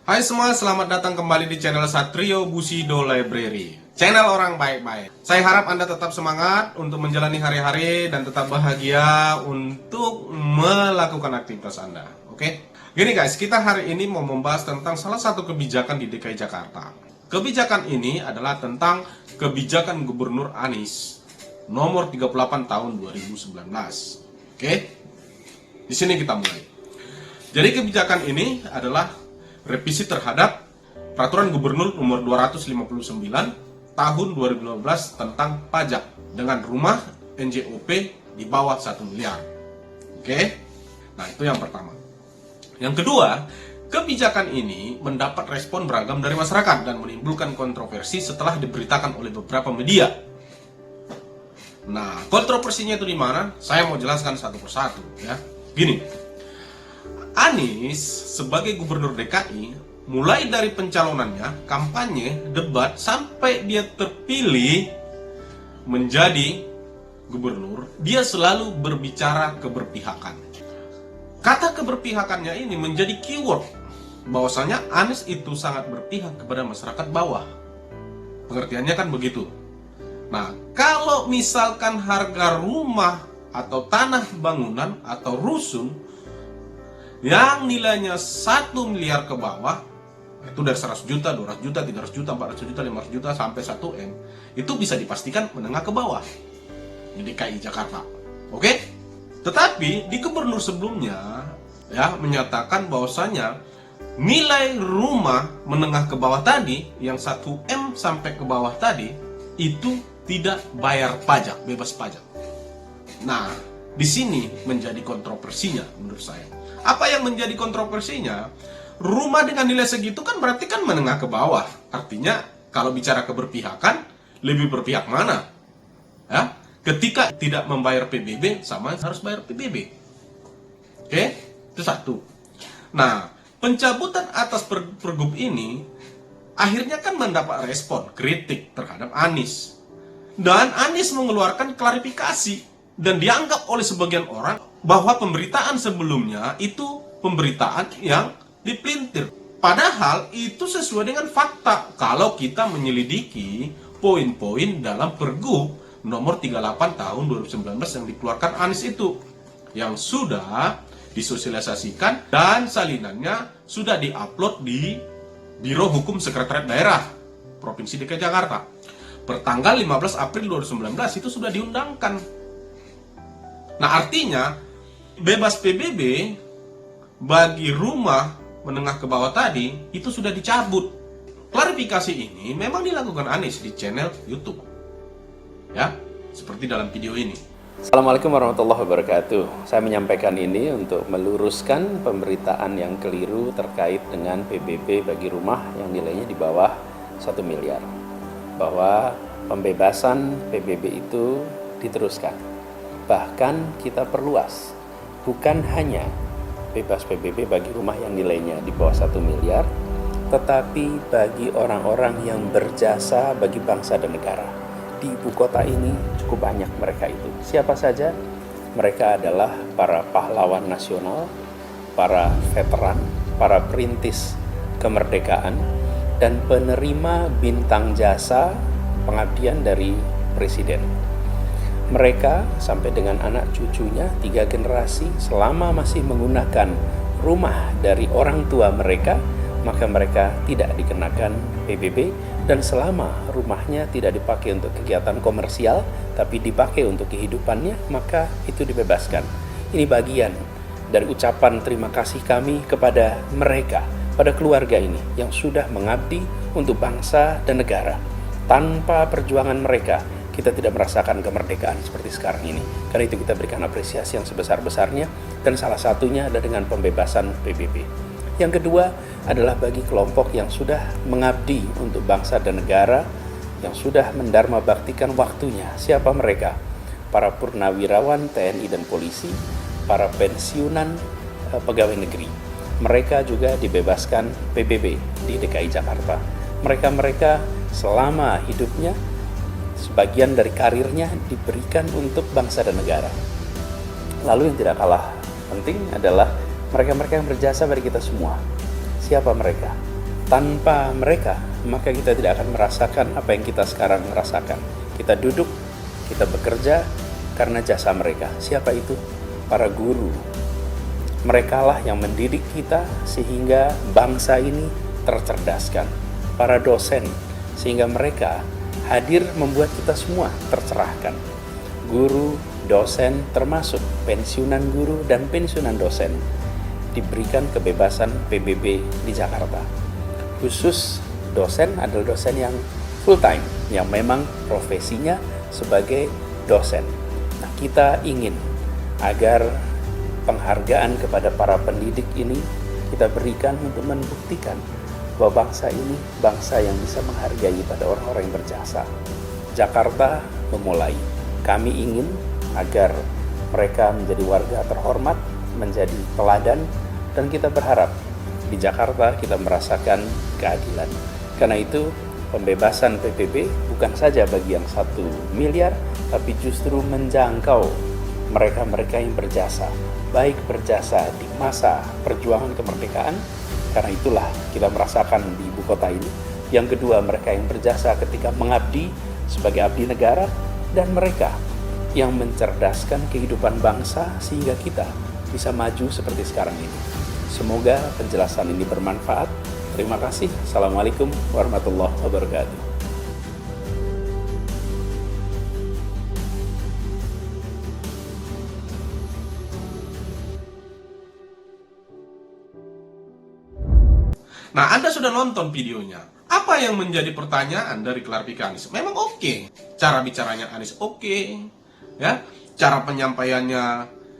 Hai semua, selamat datang kembali di channel Satrio Bushido Library, channel orang baik-baik. Saya harap Anda tetap semangat untuk menjalani hari-hari dan tetap bahagia untuk melakukan aktivitas Anda. Oke? Gini guys, kita hari ini mau membahas tentang salah satu kebijakan di DKI Jakarta. Kebijakan ini adalah tentang kebijakan Gubernur Anies nomor 38 tahun 2019. Oke? Di sini kita mulai. Jadi kebijakan ini adalah revisi terhadap Peraturan Gubernur Nomor 259 Tahun 2015 tentang pajak dengan rumah NJOP di bawah 1 miliar. Oke? Nah, itu yang pertama. Yang kedua, kebijakan ini mendapat respon beragam dari masyarakat dan menimbulkan kontroversi setelah diberitakan oleh beberapa media. Nah, kontroversinya itu di mana? Saya mau jelaskan satu persatu ya. Gini, Anies sebagai gubernur DKI, mulai dari pencalonannya, kampanye, debat, sampai dia terpilih menjadi gubernur, dia selalu berbicara keberpihakan. Kata keberpihakannya ini menjadi keyword, bahwasanya Anies itu sangat berpihak kepada masyarakat bawah. Pengertiannya kan begitu. Nah, kalau misalkan harga rumah atau tanah bangunan atau rusun yang nilainya 1 miliar ke bawah, itu dari 100 juta, 200 juta, 300 juta, 400 juta, 500 juta, sampai 1 M, itu bisa dipastikan menengah ke bawah di DKI Jakarta. Oke? Tetapi di gubernur sebelumnya ya menyatakan bahwasanya nilai rumah menengah ke bawah tadi, yang 1 M sampai ke bawah tadi, itu tidak bayar pajak, bebas pajak. Nah, di sini menjadi kontroversinya menurut saya. Apa yang menjadi kontroversinya? Rumah dengan nilai segitu kan berarti kan menengah ke bawah. Artinya kalau bicara keberpihakan, lebih berpihak mana? Ya? Ketika tidak membayar PBB sama harus bayar PBB. Oke? Itu satu. Nah, pencabutan atas pergub ini akhirnya kan mendapat respon kritik terhadap Anies. Dan Anies mengeluarkan klarifikasi dan dianggap oleh sebagian orang bahwa pemberitaan sebelumnya itu pemberitaan yang dipelintir. Padahal itu sesuai dengan fakta kalau kita menyelidiki poin-poin dalam Pergub nomor 38 tahun 2019 yang dikeluarkan Anies itu, yang sudah disosialisasikan dan salinannya sudah diupload di Biro Hukum Sekretariat Daerah Provinsi DKI Jakarta. Pertanggal 15 April 2019 itu sudah diundangkan. Nah, artinya bebas PBB bagi rumah menengah ke bawah tadi itu sudah dicabut. Klarifikasi ini memang dilakukan Anies di channel YouTube. Ya, seperti dalam video ini. Assalamualaikum warahmatullahi wabarakatuh. Saya menyampaikan ini untuk meluruskan pemberitaan yang keliru terkait dengan PBB bagi rumah yang nilainya di bawah 1 miliar. Bahwa pembebasan PBB itu diteruskan. Bahkan kita perluas. Bukan hanya bebas PBB bagi rumah yang nilainya di bawah 1 miliar, tetapi bagi orang-orang yang berjasa bagi bangsa dan negara. Di ibu kota ini cukup banyak mereka itu. Siapa saja? Mereka adalah para pahlawan nasional, para veteran, para perintis kemerdekaan, dan penerima bintang jasa pengabdian dari Presiden. Mereka sampai dengan anak cucunya 3 generasi selama masih menggunakan rumah dari orang tua mereka, maka mereka tidak dikenakan PBB, dan selama rumahnya tidak dipakai untuk kegiatan komersial tapi dipakai untuk kehidupannya, maka itu dibebaskan. Ini bagian dari ucapan terima kasih kami kepada mereka, pada keluarga ini yang sudah mengabdi untuk bangsa dan negara. Tanpa perjuangan mereka, kita tidak merasakan kemerdekaan seperti sekarang ini. Karena itu kita berikan apresiasi yang sebesar-besarnya, dan salah satunya adalah dengan pembebasan PBB. Yang kedua adalah bagi kelompok yang sudah mengabdi untuk bangsa dan negara, yang sudah mendharma baktikan waktunya. Siapa mereka? Para purnawirawan TNI dan polisi, para pensiunan pegawai negeri. Mereka juga dibebaskan PBB di DKI Jakarta. Mereka selama hidupnya, sebagian dari karirnya diberikan untuk bangsa dan negara. Lalu yang tidak kalah penting adalah mereka-mereka yang berjasa bagi kita semua. Siapa mereka? Tanpa mereka, maka kita tidak akan merasakan apa yang kita sekarang rasakan. Kita duduk, kita bekerja karena jasa mereka. Siapa itu? Para guru. Merekalah yang mendidik kita sehingga bangsa ini tercerdaskan. Para dosen, sehingga mereka hadir membuat kita semua tercerahkan. Guru, dosen, termasuk pensiunan guru dan pensiunan dosen, diberikan kebebasan PBB di Jakarta. Khusus dosen adalah dosen yang full time, yang memang profesinya sebagai dosen. Nah, kita ingin agar penghargaan kepada para pendidik ini kita berikan untuk membuktikan bahwa bangsa ini bangsa yang bisa menghargai pada orang-orang yang berjasa. Jakarta memulai. Kami ingin agar mereka menjadi warga terhormat, menjadi teladan, dan kita berharap di Jakarta kita merasakan keadilan. Karena itu pembebasan PBB bukan saja bagi yang 1 miliar, tapi justru menjangkau mereka-mereka yang berjasa, baik berjasa di masa perjuangan kemerdekaan, karena itulah kita merasakan di ibu kota ini. Yang kedua, mereka yang berjasa ketika mengabdi sebagai abdi negara, dan mereka yang mencerdaskan kehidupan bangsa sehingga kita bisa maju seperti sekarang ini. Semoga penjelasan ini bermanfaat. Terima kasih. Assalamualaikum warahmatullahi wabarakatuh. Nah, Anda sudah nonton videonya. Apa yang menjadi pertanyaan dari klarifikasi Anies? Memang oke. Cara bicaranya Anies oke. Ya, cara penyampaiannya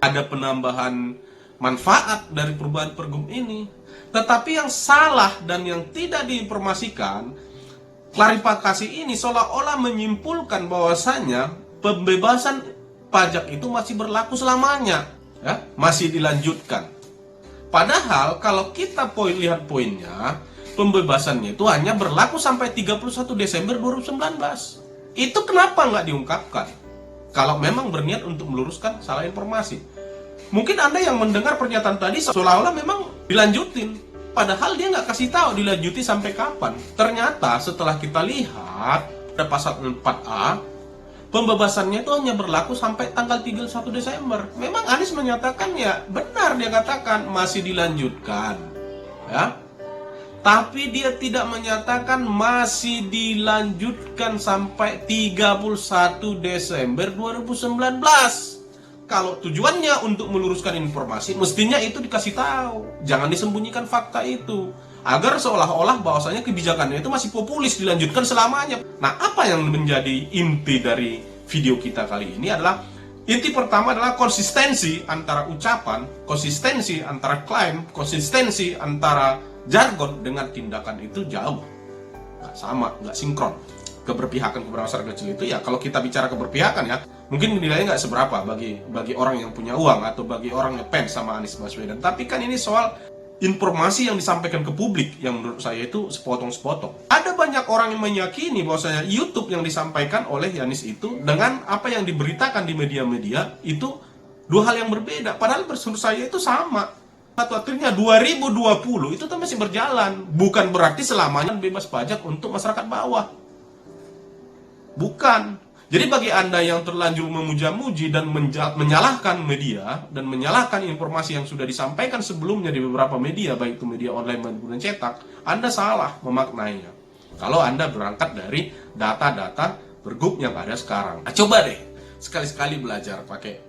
ada penambahan manfaat dari perubahan pergub ini. Tetapi yang salah dan yang tidak diinformasikan, klarifikasi ini seolah-olah menyimpulkan bahwasanya pembebasan pajak itu masih berlaku selamanya, ya, masih dilanjutkan. Padahal kalau kita lihat poinnya, pembebasannya itu hanya berlaku sampai 31 Desember 2019. Itu kenapa nggak diungkapkan? Kalau memang berniat untuk meluruskan salah informasi. Mungkin Anda yang mendengar pernyataan tadi seolah-olah memang dilanjutin. Padahal dia nggak kasih tahu dilanjuti sampai kapan. Ternyata setelah kita lihat pada pasal 4A, pembebasannya itu hanya berlaku sampai tanggal 31 Desember. Memang Anies menyatakan ya benar, dia katakan masih dilanjutkan. Ya. Tapi dia tidak menyatakan masih dilanjutkan sampai 31 Desember 2019. Kalau tujuannya untuk meluruskan informasi, mestinya itu dikasih tahu. Jangan disembunyikan fakta itu. Agar seolah-olah bahwasanya kebijakannya itu masih populis, dilanjutkan selamanya. Nah, apa yang menjadi inti dari video kita kali ini adalah, inti pertama adalah konsistensi antara ucapan, konsistensi antara klaim, konsistensi antara jargon dengan tindakan itu jauh. Nggak sama, nggak sinkron. Keberpihakan kepada masyarakat kecil itu ya, kalau kita bicara keberpihakan ya, mungkin nilainya nggak seberapa bagi orang yang punya uang atau bagi orang yang fans sama Anies Baswedan. Tapi kan ini soal informasi yang disampaikan ke publik yang menurut saya itu sepotong-sepotong. Ada banyak orang yang meyakini bahwasanya YouTube yang disampaikan oleh Anies itu dengan apa yang diberitakan di media-media itu dua hal yang berbeda. Padahal menurut saya itu sama. Satu akhirnya 2020 itu masih berjalan. Bukan berarti selamanya bebas pajak untuk masyarakat bawah. Bukan. Jadi bagi Anda yang terlanjur memuja-muji dan menyalahkan media dan menyalahkan informasi yang sudah disampaikan sebelumnya di beberapa media, baik itu media online maupun cetak, Anda salah memaknainya. Kalau Anda berangkat dari data-data pergub yang ada sekarang. Nah, coba deh sekali-sekali belajar pakai.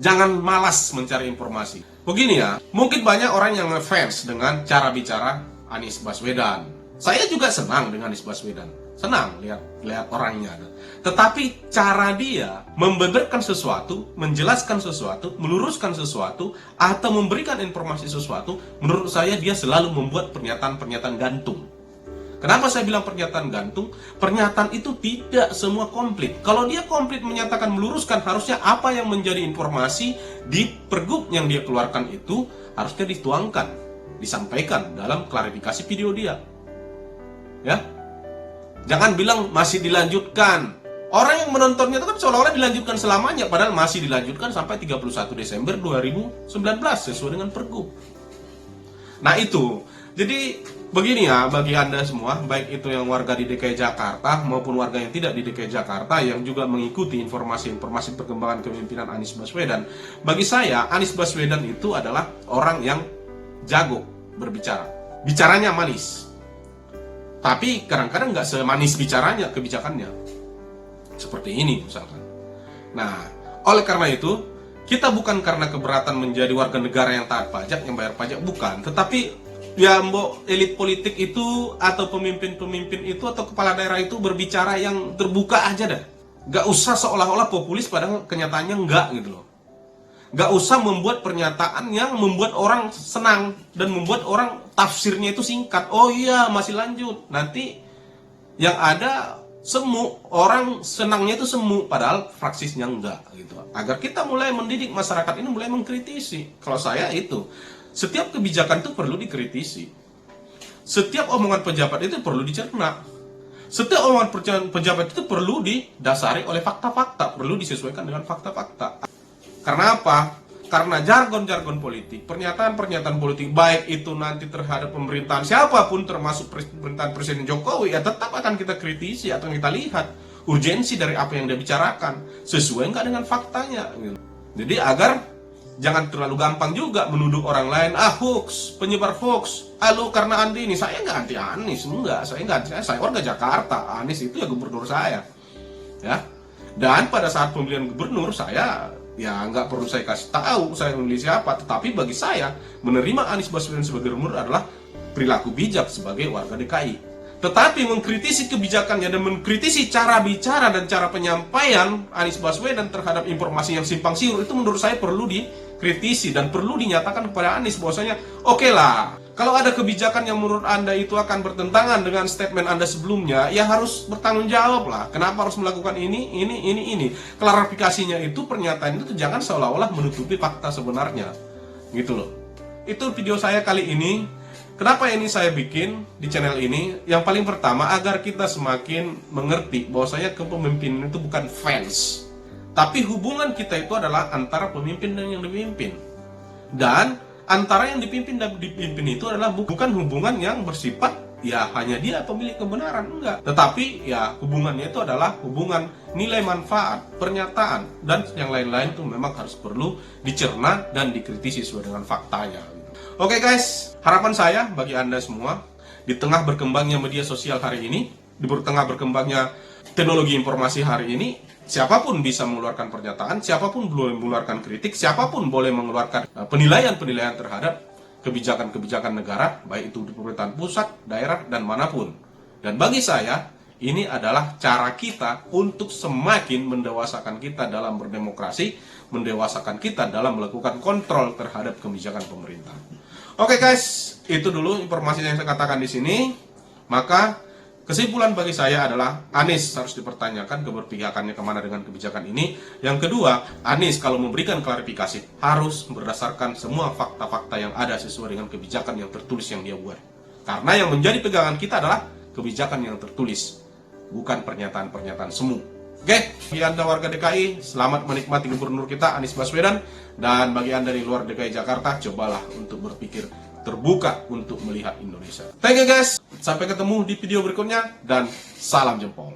Jangan malas mencari informasi. Begini ya, mungkin banyak orang yang ngefans dengan cara bicara Anies Baswedan. Saya juga senang dengan Anies Baswedan. Senang lihat orangnya. Tetapi cara dia membeberkan sesuatu, menjelaskan sesuatu, meluruskan sesuatu, atau memberikan informasi sesuatu, menurut saya dia selalu membuat pernyataan-pernyataan gantung. Kenapa saya bilang pernyataan gantung? Pernyataan itu tidak semua komplit. Kalau dia komplit menyatakan meluruskan, harusnya apa yang menjadi informasi di pergub yang dia keluarkan itu harusnya dituangkan, disampaikan dalam klarifikasi video dia. Ya. Jangan bilang masih dilanjutkan. Orang yang menontonnya itu kan seolah-olah dilanjutkan selamanya, padahal masih dilanjutkan sampai 31 Desember 2019 sesuai dengan pergub. Nah itu, jadi Begini ya, bagi Anda semua, baik itu yang warga di DKI Jakarta maupun warga yang tidak di DKI Jakarta yang juga mengikuti informasi-informasi perkembangan kepemimpinan Anies Baswedan. Bagi saya, Anies Baswedan itu adalah orang yang jago berbicara. Bicaranya manis. Tapi kadang-kadang nggak semanis bicaranya, kebijakannya. Seperti ini misalkan. Nah, oleh karena itu, kita bukan karena keberatan menjadi warga negara yang taat pajak, yang bayar pajak, bukan. Tetapi ya mbok elit politik itu atau pemimpin-pemimpin itu atau kepala daerah itu berbicara yang terbuka aja dah. Gak usah seolah-olah populis padahal kenyataannya enggak gitu loh. Gak usah membuat pernyataan yang membuat orang senang dan membuat orang tafsirnya itu singkat. Oh iya masih lanjut. Nanti yang ada semu, orang senangnya itu semu padahal praksisnya enggak gitu. Agar kita mulai mendidik masyarakat ini mulai mengkritisi. Kalau saya itu setiap kebijakan itu perlu dikritisi. Setiap omongan pejabat itu perlu dicerna. Setiap omongan pejabat itu perlu didasari oleh fakta-fakta, perlu disesuaikan dengan fakta-fakta. Karena apa? Karena jargon-jargon politik, pernyataan-pernyataan politik, baik itu nanti terhadap pemerintahan siapapun, termasuk pemerintahan Presiden Jokowi, ya tetap akan kita kritisi atau kita lihat urgensi dari apa yang dia bicarakan, sesuai nggak dengan faktanya. Jadi agar jangan terlalu gampang juga menuduh orang lain, hoax, penyebar hoax. Lu karena Andi ini, saya nggak anti Anies, enggak, saya nggak anti, saya warga Jakarta, Anies itu ya gubernur saya, ya. Dan pada saat pemilihan gubernur saya, ya nggak perlu saya kasih tahu saya memilih siapa, tetapi bagi saya menerima Anies Baswedan sebagai gubernur adalah perilaku bijak sebagai warga DKI. Tetapi mengkritisi kebijakannya dan mengkritisi cara bicara dan cara penyampaian Anies Baswedan terhadap informasi yang simpang siur itu menurut saya perlu dikritisi dan perlu dinyatakan kepada Anies bahwasanya oke lah, kalau ada kebijakan yang menurut Anda itu akan bertentangan dengan statement Anda sebelumnya, ya harus bertanggung jawab lah. Kenapa harus melakukan ini. Klarifikasinya itu, pernyataan itu jangan seolah-olah menutupi fakta sebenarnya. Gitu loh. Itu video saya kali ini. Kenapa ini saya bikin di channel ini? Yang paling pertama, agar kita semakin mengerti bahwasanya kepemimpinan itu bukan fans. Tapi hubungan kita itu adalah antara pemimpin dan yang dipimpin. Dan antara yang dipimpin dan dipimpin itu adalah bukan hubungan yang bersifat ya hanya dia pemilik kebenaran, enggak. Tetapi ya hubungannya itu adalah hubungan nilai manfaat, pernyataan, dan yang lain-lain itu memang harus perlu dicerna dan dikritisi sesuai dengan faktanya. Oke guys, harapan saya bagi Anda semua, di tengah berkembangnya media sosial hari ini, di tengah berkembangnya teknologi informasi hari ini, siapapun bisa mengeluarkan pernyataan, siapapun boleh mengeluarkan kritik, siapapun boleh mengeluarkan penilaian-penilaian terhadap kebijakan-kebijakan negara, baik itu di pemerintahan pusat, daerah, dan manapun. Dan bagi saya, ini adalah cara kita untuk semakin mendewasakan kita dalam berdemokrasi, mendewasakan kita dalam melakukan kontrol terhadap kebijakan pemerintah. Oke guys, itu dulu informasi yang saya katakan di sini. Maka kesimpulan bagi saya adalah Anies harus dipertanyakan keberpihakannya kemana dengan kebijakan ini. Yang kedua, Anies kalau memberikan klarifikasi harus berdasarkan semua fakta-fakta yang ada sesuai dengan kebijakan yang tertulis yang dia buat. Karena yang menjadi pegangan kita adalah kebijakan yang tertulis, bukan pernyataan-pernyataan semu. Oke, bagi Anda warga DKI, selamat menikmati gubernur kita Anies Baswedan. Dan bagi Anda di luar DKI Jakarta, cobalah untuk berpikir terbuka untuk melihat Indonesia. Thank you guys, sampai ketemu di video berikutnya dan salam jempol.